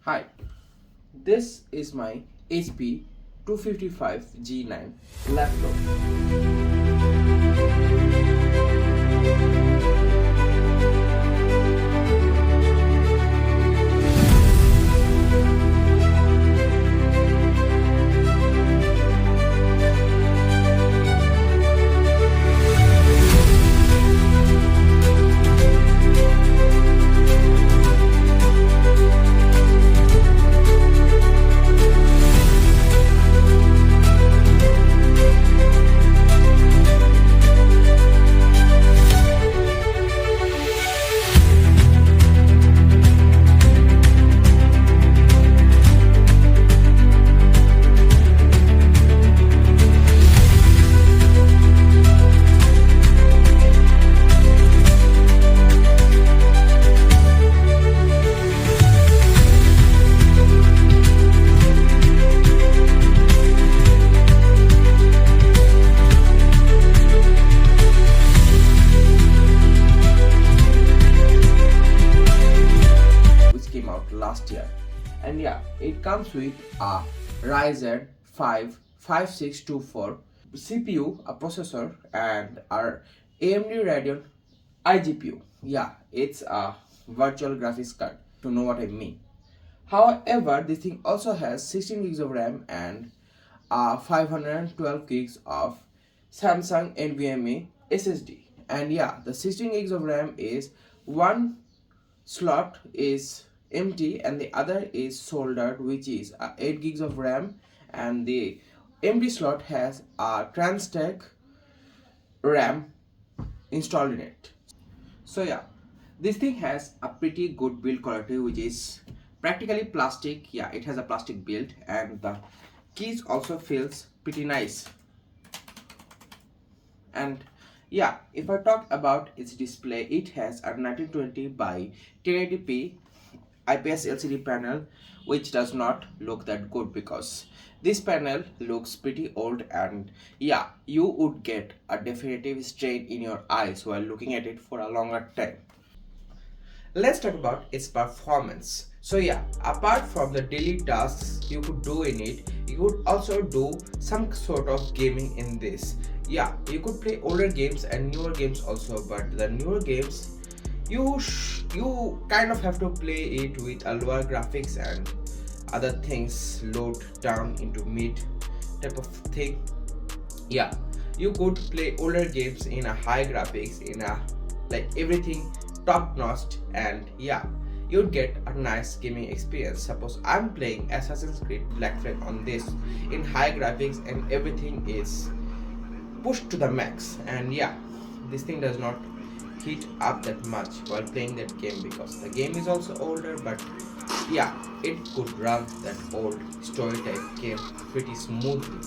Hi, this is my HP 255 G9 laptop. Which came out last year, and yeah, it comes with a Ryzen 5 5624 CPU, a processor, and our AMD Radeon iGPU. Yeah, it's a virtual graphics card, to know what I mean. However, this thing also has 16 gigs of RAM and 512 gigs of Samsung NVMe SSD. And yeah, the 16 gigs of RAM is one slot is empty and the other is soldered, which is 8 gigs of RAM, and the empty slot has a Transtech RAM installed in it. So yeah, this thing has a pretty good build quality, which is practically plastic. Yeah, it has a plastic build, and the keys also feels pretty nice. And yeah, if I talk about its display, it has a 1920 by 1080p IPS LCD panel, which does not look that good because this panel looks pretty old, and yeah, you would get a definitive strain in your eyes while looking at it for a longer time. Let's talk about its performance. So yeah, apart from the daily tasks you could do in it, you could also do some sort of gaming in this. Yeah, you could play older games and newer games also, but the newer games you kind of have to play it with a lower graphics and other things load down into mid type of thing. Yeah, you could play older games in a high graphics, in a like everything top notch, and yeah, you'd get a nice gaming experience. Suppose I'm playing Assassin's Creed Black Flag on this in high graphics and everything is pushed to the max, and yeah, this thing does not heat up that much while playing that game because the game is also older, but yeah, it could run that old story type game pretty smoothly,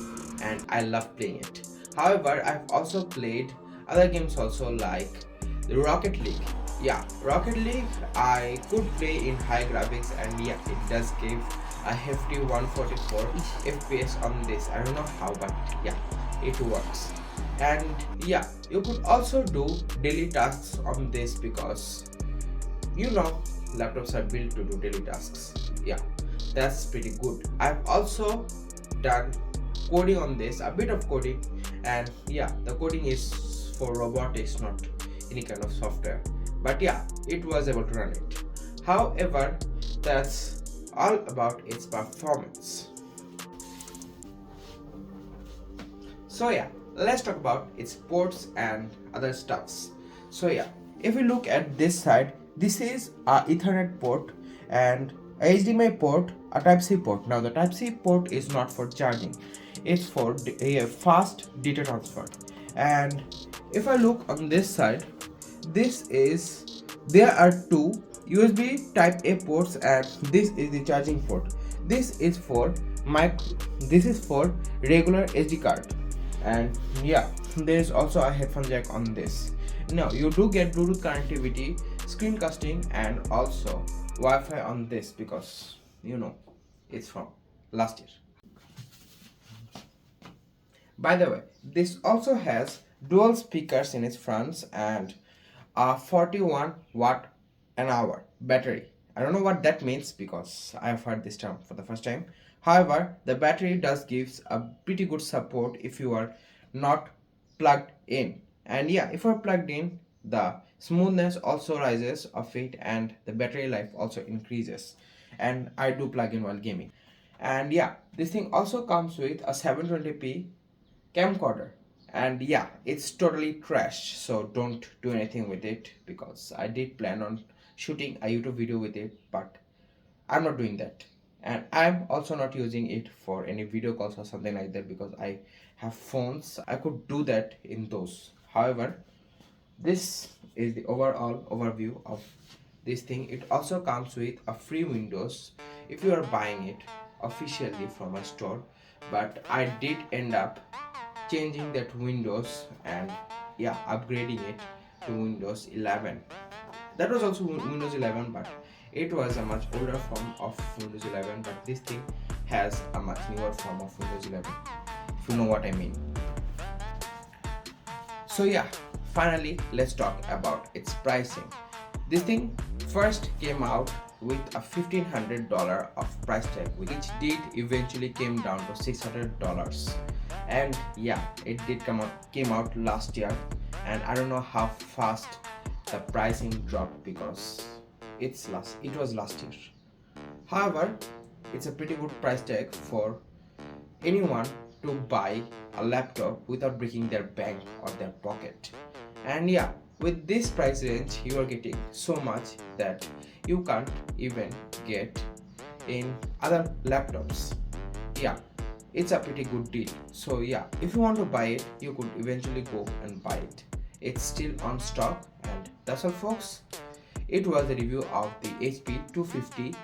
and I love playing it. However, I've also played other games also, like the Rocket League. Yeah, Rocket League I could play in high graphics, and yeah, it does give a hefty 144 FPS on this. I don't know how, but yeah, it works. And yeah, you could also do daily tasks on this because laptops are built to do daily tasks. Yeah, that's pretty good. I've also done coding on this, a bit of coding, and yeah, the coding is for robotics, not any kind of software, but yeah, it was able to run it. However, that's all about its performance. So yeah, let's talk about its ports and other stuffs. So yeah, if we look at this side, this is a Ethernet port and a HDMI port, a Type-C port. Now the Type-C port is not for charging, it's for a fast data transfer. And if I look on this side, there are two USB Type A ports, and this is the charging port. This is for regular SD card, and yeah, there is also a headphone jack on this. Now you do get Bluetooth connectivity, screencasting, and also Wi-Fi on this because it's from last year. By the way, this also has dual speakers in its fronts and a 41 watt an hour battery, I don't know what that means because I have heard this term for the first time. However, the battery does gives a pretty good support if you are not plugged in. And yeah, if you're plugged in, the smoothness also rises of it and the battery life also increases. And I do plug in while gaming. And yeah, this thing also comes with a 720p camcorder. And yeah, it's totally trash, so don't do anything with it because I did plan on shooting a YouTube video with it, but I'm not doing that. And I'm also not using it for any video calls or something like that because I have phones. I could do that in those. However, this is the overall overview of this thing. It also comes with a free Windows if you are buying it officially from a store, but I did end up changing that Windows and yeah, upgrading it to Windows 11. That was also Windows 11, but it was a much older form of Windows 11, but this thing has a much newer form of Windows 11, if you know what I mean. So yeah, finally let's talk about its pricing. This thing first came out with a $1,500 of price tag, which did eventually came down to $600. And yeah, it did came out last year, and I don't know how fast the pricing dropped because it was last year. However, it's a pretty good price tag for anyone to buy a laptop without breaking their bank or their pocket. And yeah, with this price range you are getting so much that you can't even get in other laptops. Yeah, it's a pretty good deal. So yeah, if you want to buy it, you could eventually go and buy it. It's still on stock. And that's all folks. It was a review of the HP 250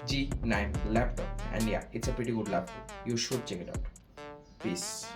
G9 laptop, and yeah, it's a pretty good laptop. You should check it out. Peace.